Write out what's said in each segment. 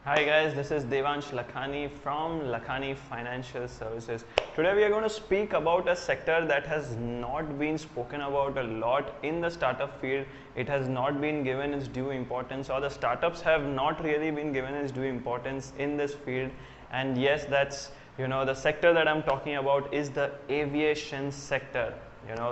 Hi guys, this is Devansh Lakhani from Lakhani Financial Services. Today we are going to speak about a sector that has not been spoken about a lot in the startup field. It has not been given its due importance, or the startups have not really been given its due importance in this field. And yes, that's the sector that I'm talking about is the aviation sector.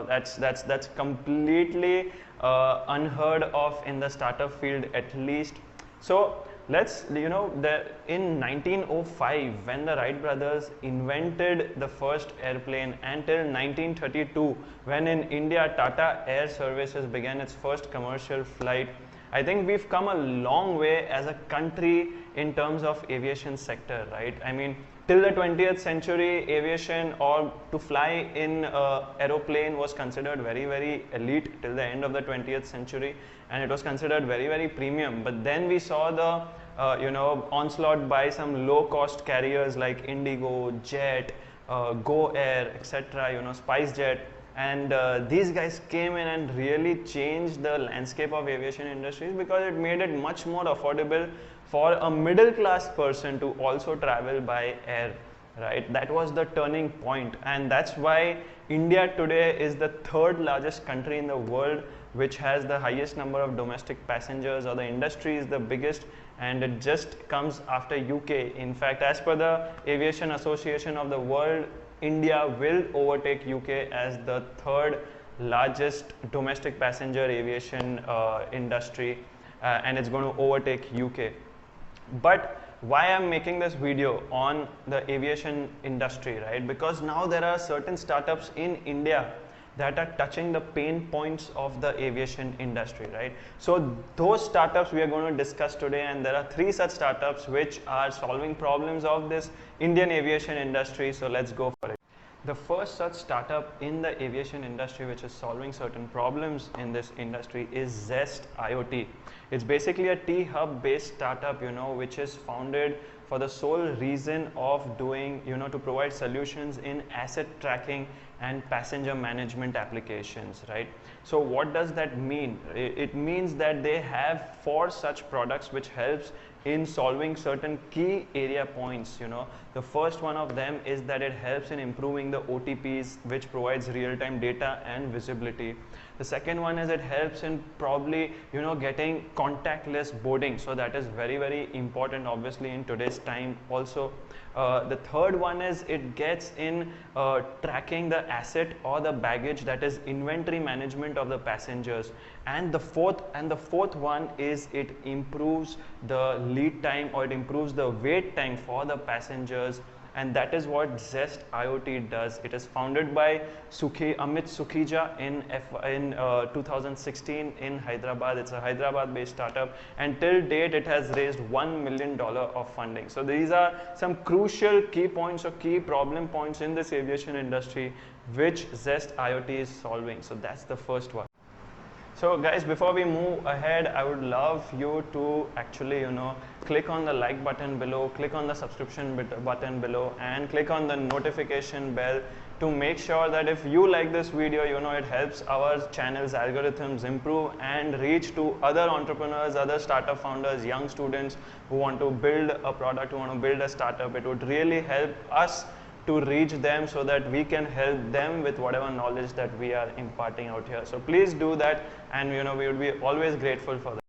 That's completely unheard of in the startup field, at least. So let's in 1905, when the Wright brothers invented the first airplane, until 1932 when in India Tata Air Services began its first commercial flight, I think we've come a long way as a country in terms of aviation sector, right? I mean, till the 20th century, aviation or to fly in aeroplane was considered very elite till the end of the 20th century, and it was considered very premium. But then we saw the onslaught by some low cost carriers like Indigo, Jet, Go Air, etc., SpiceJet, and these guys came in and really changed the landscape of aviation industries, because it made it much more affordable for a middle class person to also travel by air, right? That was the turning point, and that's why India today is the third largest country in the world which has the highest number of domestic passengers, or the industry is the biggest, and it just comes after UK. In fact, as per the Aviation Association of the World, India will overtake UK as the third largest domestic passenger aviation industry, and it's going to overtake UK. But why I'm making this video on the aviation industry, right? Because now there are certain startups in India that are touching the pain points of the aviation industry, right? So those startups we are going to discuss today, and there are 3 such startups which are solving problems of this Indian aviation industry. So let's go for it. The first such startup in the aviation industry which is solving certain problems in this industry is Zest IoT. It's basically a T-Hub based startup, which is founded for the sole reason of doing, to provide solutions in asset tracking and passenger management applications, right? So what does that mean? It means that they have 4 such products which helps in solving certain key area points. The first one of them is that it helps in improving the OTPs, which provides real-time data and visibility. The second one is it helps in probably getting contactless boarding, so that is very important obviously in today's time also. The third one is it gets in tracking the asset or the baggage, that is inventory management of the passengers. And the fourth one is it improves the lead time, or it improves the wait time for the passengers, and that is what Zest IoT does. It is founded by Amit Sukhija in 2016 in Hyderabad. It's a Hyderabad based startup, and till date it has raised $1 million of funding. So these are some crucial key points or key problem points in this aviation industry which Zest IoT is solving. So that's the first one. So guys, before we move ahead, I would love you to actually click on the like button below, click on the subscription button below, and click on the notification bell to make sure that if you like this video, it helps our channel's algorithms improve and reach to other entrepreneurs, other startup founders, young students who want to build a product, who want to build a startup. It would really help us to reach them, so that we can help them with whatever knowledge that we are imparting out here. So please do that, and we would be always grateful for that.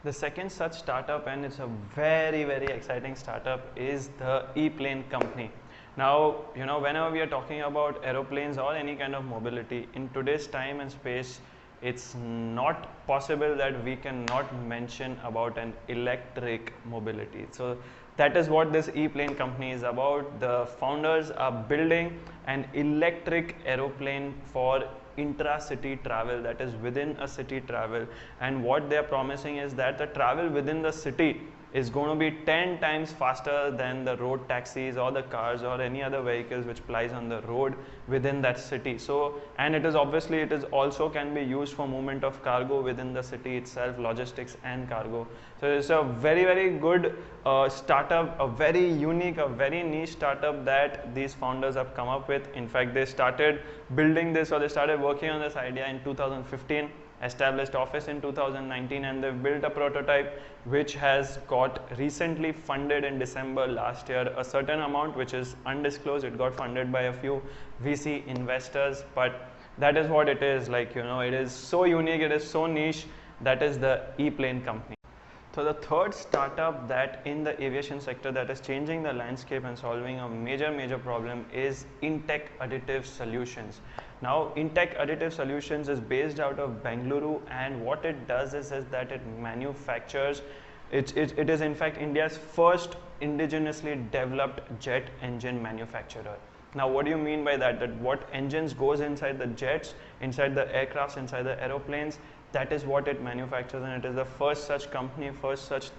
The second such startup, and it's a very exciting startup, is the Eplane Company. Now, whenever we are talking about aeroplanes or any kind of mobility in today's time and space, it's not possible that we cannot mention about an electric mobility. So that is what this Eplane Company is about. The founders are building an electric aeroplane for intra-city travel, that is within a city travel. And what they are promising is that the travel within the city is going to be 10 times faster than the road taxis or the cars or any other vehicles which plies on the road within that city. So, and it is also can be used for movement of cargo within the city itself, logistics and cargo. So it's a very good startup, a very unique, a very niche startup that these founders have come up with. In fact, they started building this, or they started working on this idea in 2015. established office in 2019, and they've built a prototype which has got recently funded in December last year, a certain amount which is undisclosed. It got funded by a few VC investors, but that is what it is. Like, you know, it is so unique, it is so niche. That is the Eplane Company. So the third startup that in the aviation sector that is changing the landscape and solving a major problem is Intech Additive Solutions. Now Intech Additive Solutions is based out of Bengaluru, and what it does is that it manufactures, it is in fact India's first indigenously developed jet engine manufacturer. Now what do you mean by that? That what engines goes inside the jets, inside the aircrafts, inside the aeroplanes, that is what it manufactures, and it is the first such company, first such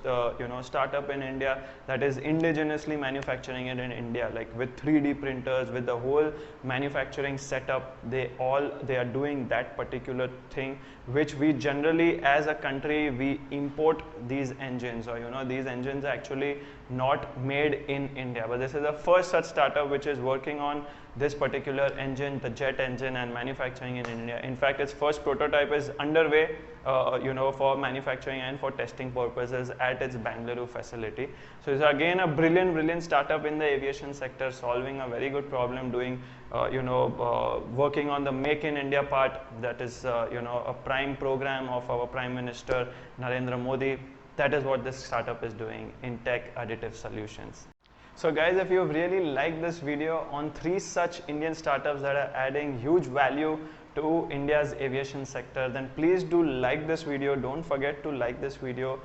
startup in India that is indigenously manufacturing it in India, like with 3D printers, with the whole manufacturing setup. They are doing that particular thing, which we generally as a country we import these engines, or these engines are actually not made in India. But this is the first such startup which is working on this particular engine, the jet engine, and manufacturing in India. In fact, its first prototype is underway, for manufacturing and for testing purposes at its Bangalore facility. So it's again a brilliant startup in the aviation sector, solving a very good problem, doing, working on the Make in India part. That is, a prime program of our Prime Minister Narendra Modi. That is what this startup is doing, Intech Additive Solutions. So guys, if you've really liked this video on 3 such Indian startups that are adding huge value to India's aviation sector, then please do like this video. Don't forget to like this video.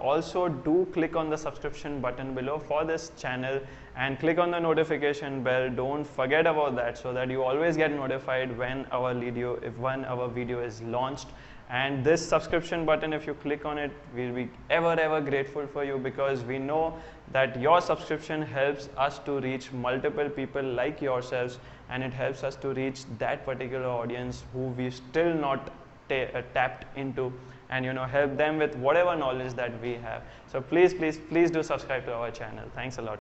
Also do click on the subscription button below for this channel and click on the notification bell. Don't forget about that, so that you always get notified when our video is launched. And this subscription button, if you click on it, we'll be ever grateful for you, because we know that your subscription helps us to reach multiple people like yourselves, and it helps us to reach that particular audience who we still not tapped into, and help them with whatever knowledge that we have. So please do subscribe to our channel. Thanks a lot.